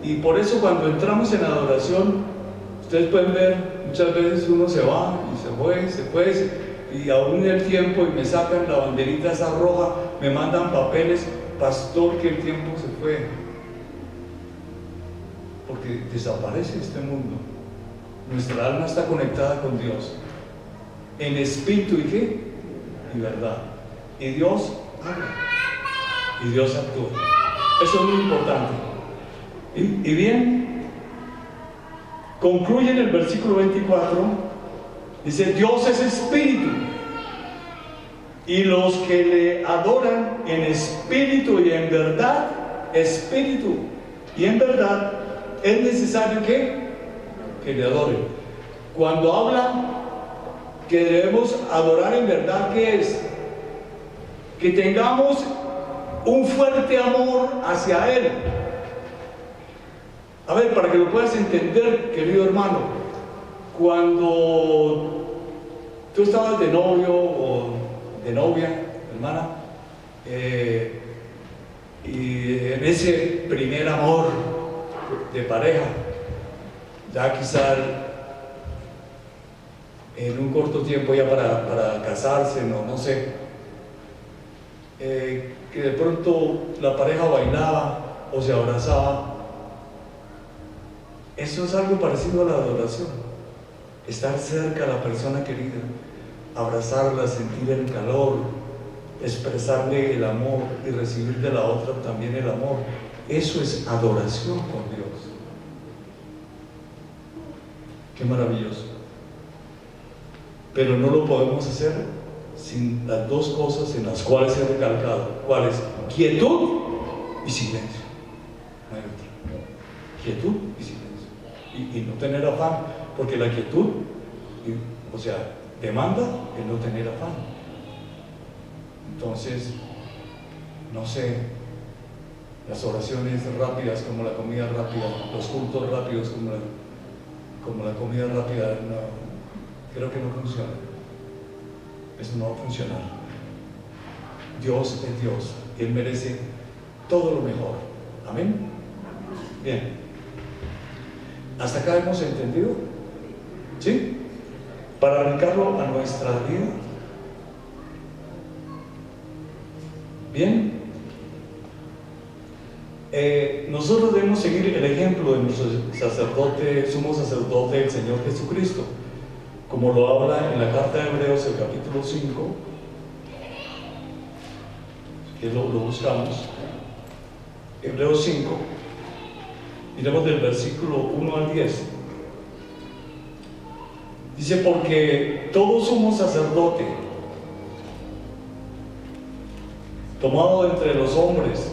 [SPEAKER 2] Y por eso cuando entramos en adoración, ustedes pueden ver, muchas veces uno se va y se fue, y aún en el tiempo, y me sacan la banderita esa roja, me mandan papeles, pastor, que el tiempo se fue, porque desaparece este mundo. Nuestra alma está conectada con Dios en espíritu y qué, y verdad, y Dios habla y Dios actúa. Eso es muy importante. Y bien, concluye en el versículo 24, dice: Dios es espíritu, y los que le adoran en espíritu y en verdad, espíritu y en verdad, es necesario que le adoren. Cuando habla que debemos adorar en verdad, ¿qué es? Que tengamos un fuerte amor hacia Él. A ver, para que lo puedas entender, querido hermano, cuando tú estabas de novio o de novia, hermana, y en ese primer amor de pareja, ya quizá en un corto tiempo ya para casarse, no sé, que de pronto la pareja bailaba o se abrazaba. Eso es algo parecido a la adoración, estar cerca a la persona querida, abrazarla, sentir el calor, expresarle el amor y recibir de la otra también el amor. Eso es adoración con Dios. Qué maravilloso. Pero no lo podemos hacer sin las dos cosas en las cuales he recalcado. ¿Cuáles? Quietud y silencio. No hay otra. Quietud y silencio. Y no tener afán, porque la quietud, o sea, demanda el no tener afán. Entonces, no sé, las oraciones rápidas como la comida rápida, los cultos rápidos como la comida rápida, no, creo que no funciona. Eso no va a funcionar. Dios es Dios, Él merece todo lo mejor. Amén. Bien. ¿Hasta acá hemos entendido? ¿Sí? Para aplicarlo a nuestra vida. Bien. Nosotros debemos seguir el ejemplo de nuestro sacerdote, sumo sacerdote, el Señor Jesucristo, como lo habla en la carta de Hebreos, el capítulo 5, que lo buscamos. Hebreos 5. Miremos del versículo 1 al 10. Dice: porque todo sumo sacerdote, tomado entre los hombres,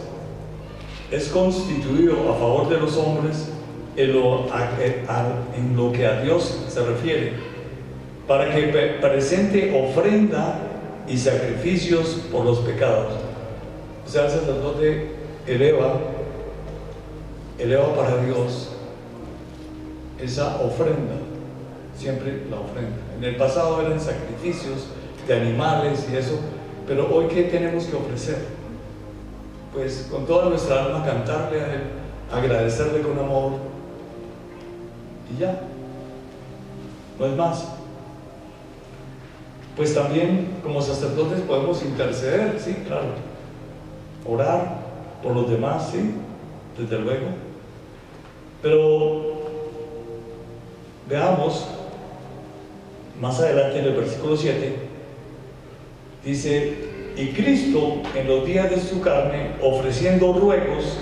[SPEAKER 2] es constituido a favor de los hombres en lo que a Dios se refiere, para que presente ofrenda y sacrificios por los pecados. O sea, el sacerdote eleva para Dios esa ofrenda, siempre la ofrenda. En el pasado eran sacrificios de animales y eso, pero hoy ¿qué tenemos que ofrecer? Pues con toda nuestra alma cantarle a Él, agradecerle con amor y ya, no es más. Pues también como sacerdotes podemos interceder, sí, claro, orar por los demás, sí, desde luego. Pero veamos más adelante en el versículo 7, dice: y Cristo en los días de su carne, ofreciendo ruegos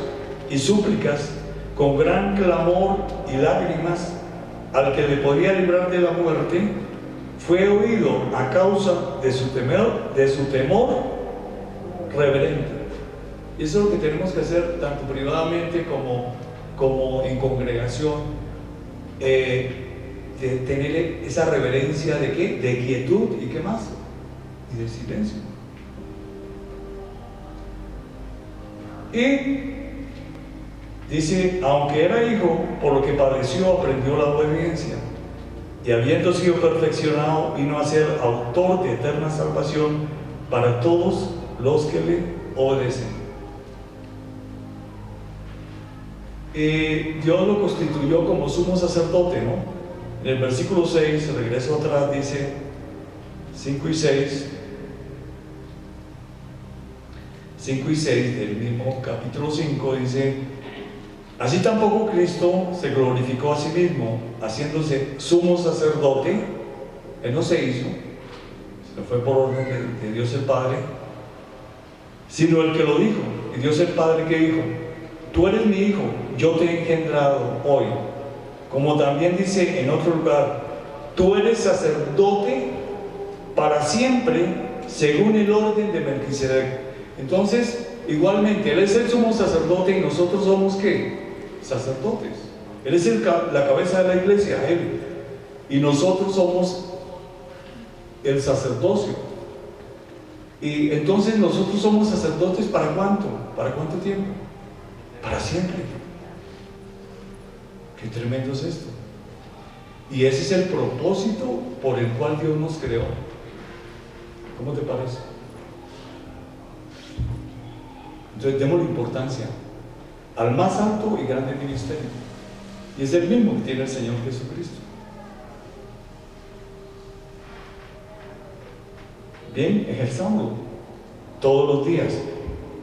[SPEAKER 2] y súplicas con gran clamor y lágrimas al que le podía librar de la muerte, fue oído a causa de su temor reverente. Y eso es lo que tenemos que hacer tanto privadamente como en congregación, de tener esa reverencia de ¿qué? De quietud y ¿qué más? Y de silencio. Y dice: aunque era hijo, por lo que padeció aprendió la obediencia. y habiendo sido perfeccionado, vino a ser autor de eterna salvación para todos los que le obedecen. Dios lo constituyó como sumo sacerdote, ¿no? En el versículo 6, regreso atrás, dice 5 y 6 del mismo capítulo 5, dice: así tampoco Cristo se glorificó a sí mismo, haciéndose sumo sacerdote. Él no se hizo, sino fue por orden de Dios el Padre, sino el que lo dijo. Y Dios el Padre, que dijo: tú eres mi hijo, yo te he engendrado hoy. Como también dice en otro lugar: tú eres sacerdote para siempre, según el orden de Melquisedec. Entonces, igualmente, Él es el sumo sacerdote y nosotros somos, ¿qué? Sacerdotes. Él es la cabeza de la iglesia, Él. Y nosotros somos el sacerdocio. Y entonces nosotros somos sacerdotes, ¿para cuánto? ¿Para cuánto tiempo? Para siempre. Qué tremendo es esto. Y ese es el propósito por el cual Dios nos creó. ¿Cómo te parece? Entonces démosle importancia al más alto y grande ministerio, y es el mismo que tiene el Señor Jesucristo. Bien, ejerzámoslo todos los días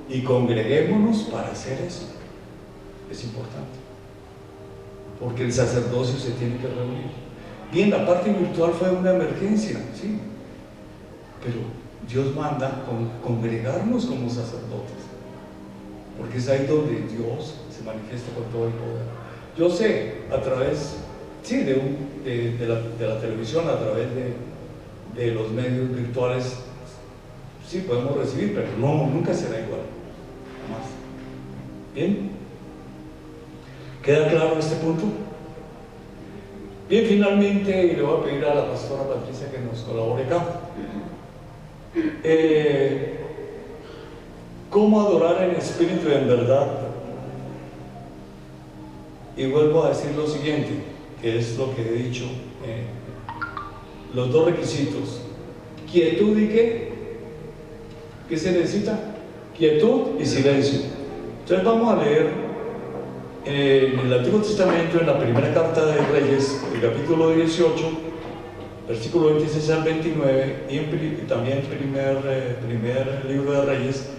[SPEAKER 2] y congreguémonos para hacer eso. Es importante, porque el sacerdocio se tiene que reunir. Bien, la parte virtual fue una emergencia, sí, pero Dios manda congregarnos como sacerdotes, porque es ahí donde Dios se manifiesta con todo el poder. Yo sé, a través, sí, de la televisión, a través de los medios virtuales, sí podemos recibir, pero nunca será igual, jamás. Bien, ¿queda claro este punto? Bien, finalmente, y le voy a pedir a la pastora Patricia que nos colabore acá. ¿Cómo adorar en espíritu y en verdad? Y vuelvo a decir lo siguiente, que es lo que he dicho, los dos requisitos: quietud y ¿qué se necesita? Quietud y silencio. Entonces vamos a leer en el Antiguo Testamento, en la primera carta de Reyes, el capítulo 18, versículo 26 al 29, y también primer libro de Reyes,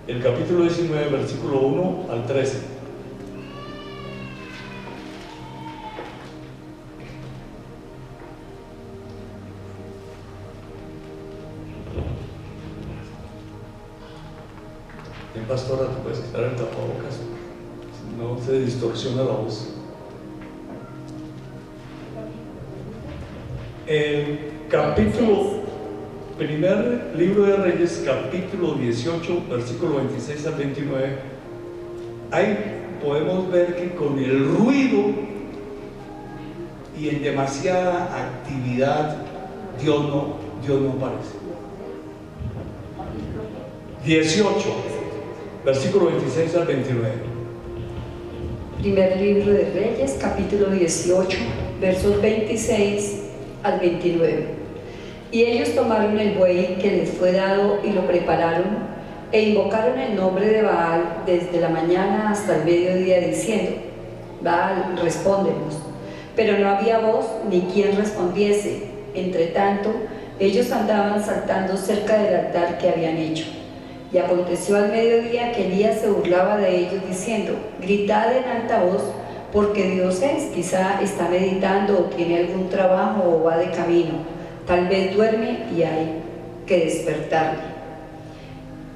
[SPEAKER 2] el capítulo 19, versículo 1 al 13. Bien, pastora, tú puedes quitar el tapabocas, no se distorsiona la voz. El primer libro de Reyes, capítulo 18, versículo 26 al 29, ahí podemos ver que con el ruido y en demasiada actividad Dios no aparece. 18, versículo 26 al 29.
[SPEAKER 4] Primer libro de Reyes, capítulo 18, versos 26 al 29. Y ellos tomaron el buey que les fue dado y lo prepararon, e invocaron el nombre de Baal desde la mañana hasta el mediodía, diciendo: Baal, respóndenos. Pero no había voz ni quien respondiese. Entre tanto, ellos andaban saltando cerca del altar que habían hecho. Y aconteció al mediodía que Elías se burlaba de ellos, diciendo: Gritad en alta voz, porque Dios es, quizá está meditando o tiene algún trabajo o va de camino. Tal vez duerme y hay que despertarle.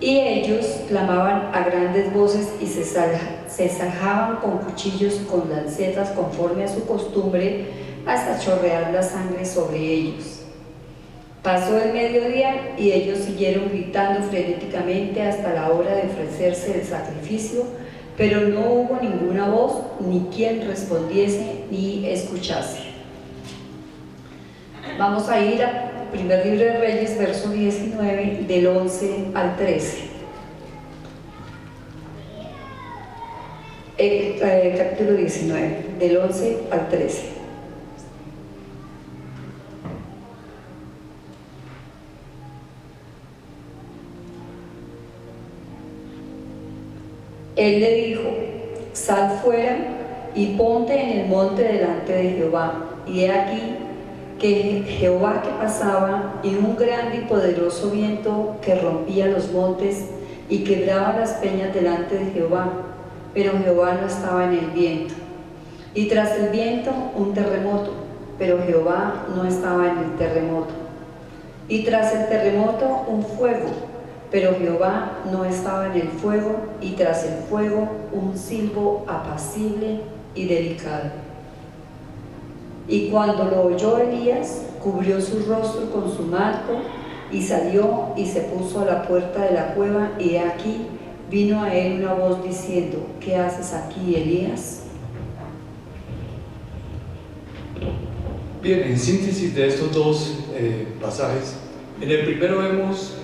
[SPEAKER 4] Y ellos clamaban a grandes voces y se sajaban con cuchillos, con lancetas, conforme a su costumbre, hasta chorrear la sangre sobre ellos. Pasó el mediodía y ellos siguieron gritando frenéticamente hasta la hora de ofrecerse el sacrificio, pero no hubo ninguna voz, ni quien respondiese ni escuchase. Vamos a ir al primer libro de Reyes, verso 19, del 11 al 13. Capítulo 19, del 11 al 13. Él le dijo: sal fuera y ponte en el monte delante de Jehová. Y he aquí que Jehová que pasaba, y un grande y poderoso viento que rompía los montes y quebraba las peñas delante de Jehová, pero Jehová no estaba en el viento. Y tras el viento un terremoto, pero Jehová no estaba en el terremoto. Y tras el terremoto un fuego, pero Jehová no estaba en el fuego, y tras el fuego un silbo apacible y delicado. Y cuando lo oyó Elías, cubrió su rostro con su manto, y salió y se puso a la puerta de la cueva, y he aquí vino a él una voz diciendo: ¿qué haces aquí, Elías?
[SPEAKER 2] Bien, en síntesis de estos dos pasajes, en el primero vemos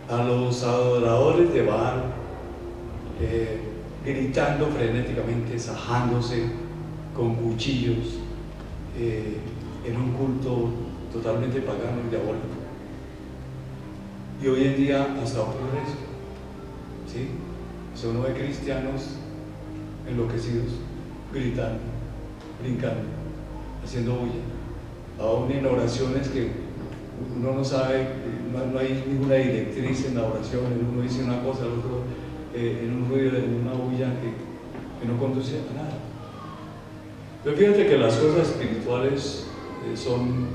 [SPEAKER 2] a los adoradores de Baal gritando frenéticamente, sajándose con cuchillos en un culto totalmente pagano y diabólico. Y hoy en día hasta ocurre eso, ¿sí? O sea, uno ve cristianos enloquecidos, gritando, brincando, haciendo bulla, aún en oraciones que uno no sabe, no hay ninguna directriz en la oración, uno dice una cosa, el otro en un ruido, en una bulla que no conduce a nada. Pero fíjate que las cosas espirituales son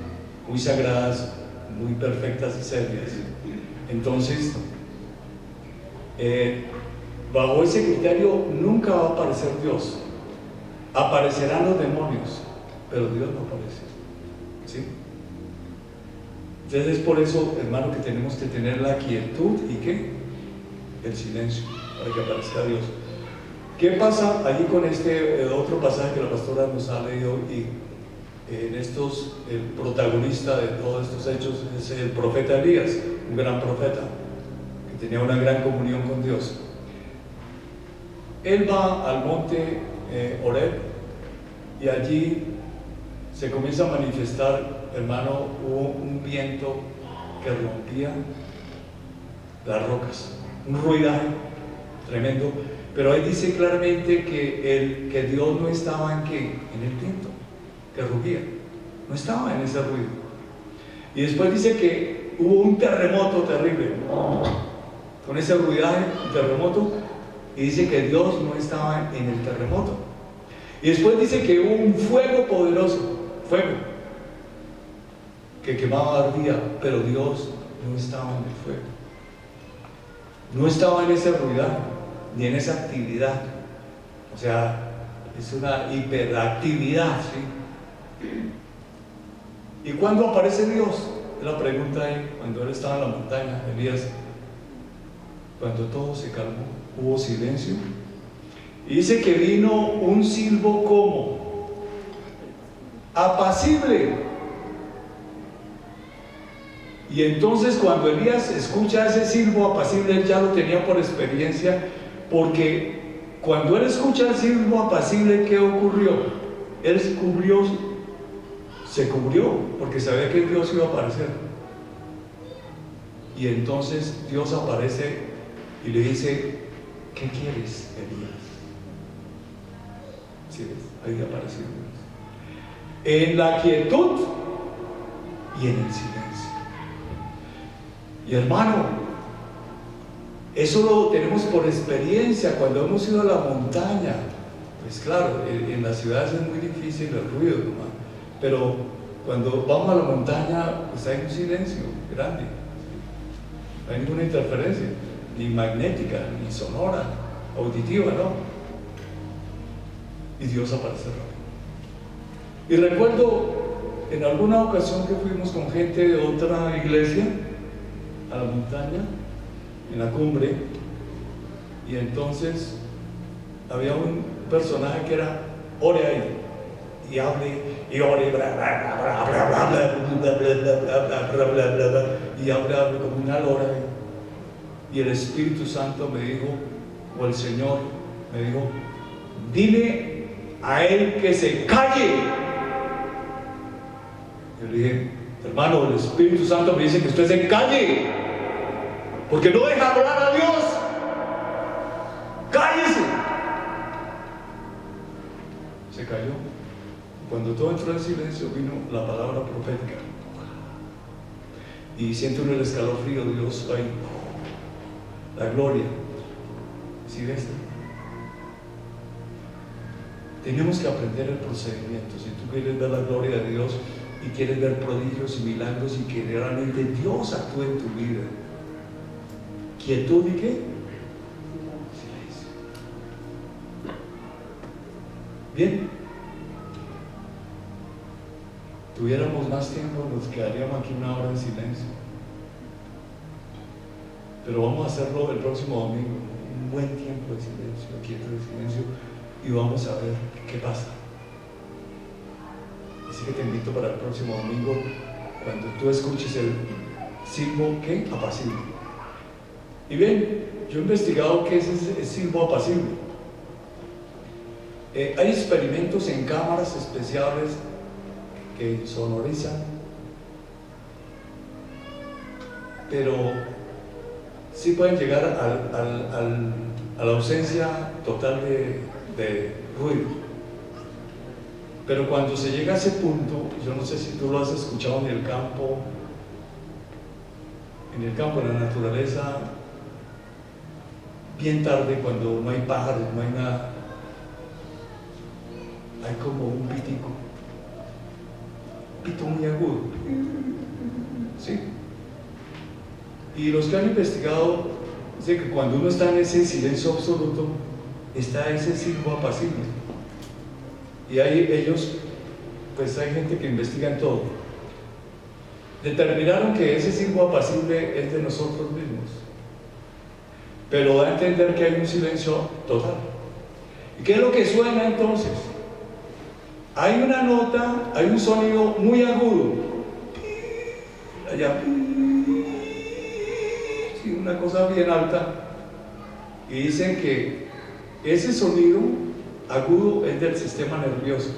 [SPEAKER 2] muy sagradas, muy perfectas y serias. Entonces, bajo ese criterio nunca va a aparecer Dios. Aparecerán los demonios, pero Dios no aparece, ¿sí? Entonces es por eso, hermano, que tenemos que tener la quietud y ¿qué? El silencio, para que aparezca Dios. ¿Qué pasa allí con este otro pasaje que la pastora nos ha leído? Y en estos, el protagonista de todos estos hechos es el profeta Elías, un gran profeta que tenía una gran comunión con Dios. Él va al monte Horeb, y allí se comienza a manifestar, hermano, hubo un viento que rompía las rocas, un ruidaje tremendo, pero ahí dice claramente que Dios no estaba en el viento que rugía, no estaba en ese ruido. Y después dice que hubo un terremoto terrible, con ese ruidaje, un terremoto, y dice que Dios no estaba en el terremoto. Y después dice que hubo un fuego poderoso, fuego, que quemaba, ardía, pero Dios no estaba en el fuego. No estaba en ese ruidaje, ni en esa actividad. O sea, es una hiperactividad, ¿sí? ¿Y cuándo aparece Dios? Es la pregunta ahí, cuando él estaba en la montaña, Elías, cuando todo se calmó, hubo silencio. Y dice que vino un silbo como apacible. Y entonces cuando Elías escucha ese silbo apacible, él ya lo tenía por experiencia, porque cuando él escucha el silbo apacible, ¿qué ocurrió? Él se cubrió, porque sabía que Dios iba a aparecer. Y entonces Dios aparece y le dice: ¿qué quieres, Elías? ¿Sí ves? Ahí apareció Dios. En la quietud y en el silencio. Y hermano, eso lo tenemos por experiencia cuando hemos ido a la montaña. Pues claro, en las ciudades es muy difícil el ruido, hermano, pero cuando vamos a la montaña, pues hay un silencio grande. No hay ninguna interferencia, ni magnética, ni sonora, auditiva, ¿no? Y Dios aparece rápido. Y recuerdo en alguna ocasión que fuimos con gente de otra iglesia a la montaña, en la cumbre, y entonces había un personaje que era ore ahí, y hable, y ore, bla, bla, bla, bla, bla, bla, bla, bla, bla, bla, bla, bla, bla, y hable como una lora. Y el Espíritu Santo me dijo, o el Señor me dijo: dile a él que se calle. Yo le dije: hermano, el Espíritu Santo me dice que usted se calle, porque no deja hablar a Dios. ¡cállese! Se cayó. Cuando todo entró en silencio, vino la palabra profética. Y siente uno el escalofrío de Dios ahí. La gloria. ¿Sí ves? Tenemos que aprender el procedimiento. Si tú quieres ver la gloria de Dios y quieres ver prodigios y milagros y que realmente Dios actúe en tu vida, ¿quietud y qué? Silencio. Bien. Tuviéramos más tiempo, nos quedaríamos aquí una hora en silencio. Pero vamos a hacerlo el próximo domingo. Un buen tiempo de silencio, quieto de silencio, y vamos a ver qué pasa. Así que te invito para el próximo domingo, cuando tú escuches el silbo, ¿qué? Apacible. Y bien, yo he investigado qué es ese silbo apacible. Hay experimentos en cámaras especiales que sonorizan, pero sí pueden llegar a la ausencia total de ruido. Pero cuando se llega a ese punto, yo no sé si tú lo has escuchado en el campo, en la naturaleza, bien tarde, cuando no hay pájaros, no hay nada, hay como un pito muy agudo. ¿Sí? Y los que han investigado dicen que cuando uno está en ese silencio absoluto, está ese silbo apacible. Y ahí ellos, pues hay gente que investiga en todo. Determinaron que ese silbo apacible es de nosotros mismos, pero da a entender que hay un silencio total. ¿Y qué es lo que suena entonces? Hay una nota, hay un sonido muy agudo, allá, sí, una cosa bien alta, y dicen que ese sonido agudo es del sistema nervioso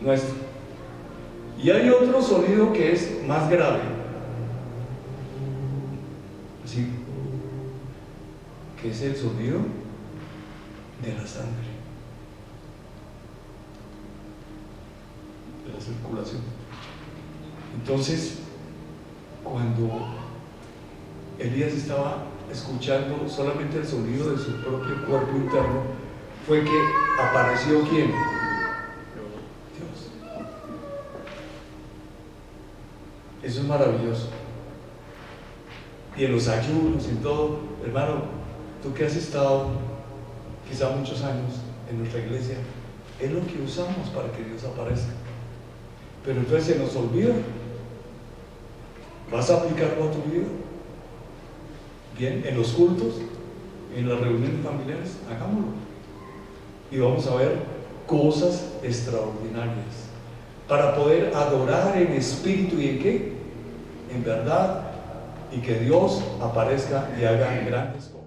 [SPEAKER 2] nuestro. Y hay otro sonido que es más grave, así, que es el sonido de la sangre, de la circulación. Entonces, cuando Elías estaba escuchando solamente el sonido de su propio cuerpo interno, fue que apareció ¿quién? Dios. Eso es maravilloso. Y en los ayunos y en todo, hermano, tú que has estado quizá muchos años en nuestra iglesia, es lo que usamos para que Dios aparezca. Pero entonces se nos olvida. ¿Vas a aplicarlo a tu vida? Bien, en los cultos, en las reuniones familiares, hagámoslo. Y vamos a ver cosas extraordinarias para poder adorar en espíritu y en qué, en verdad, y que Dios aparezca y haga grandes cosas.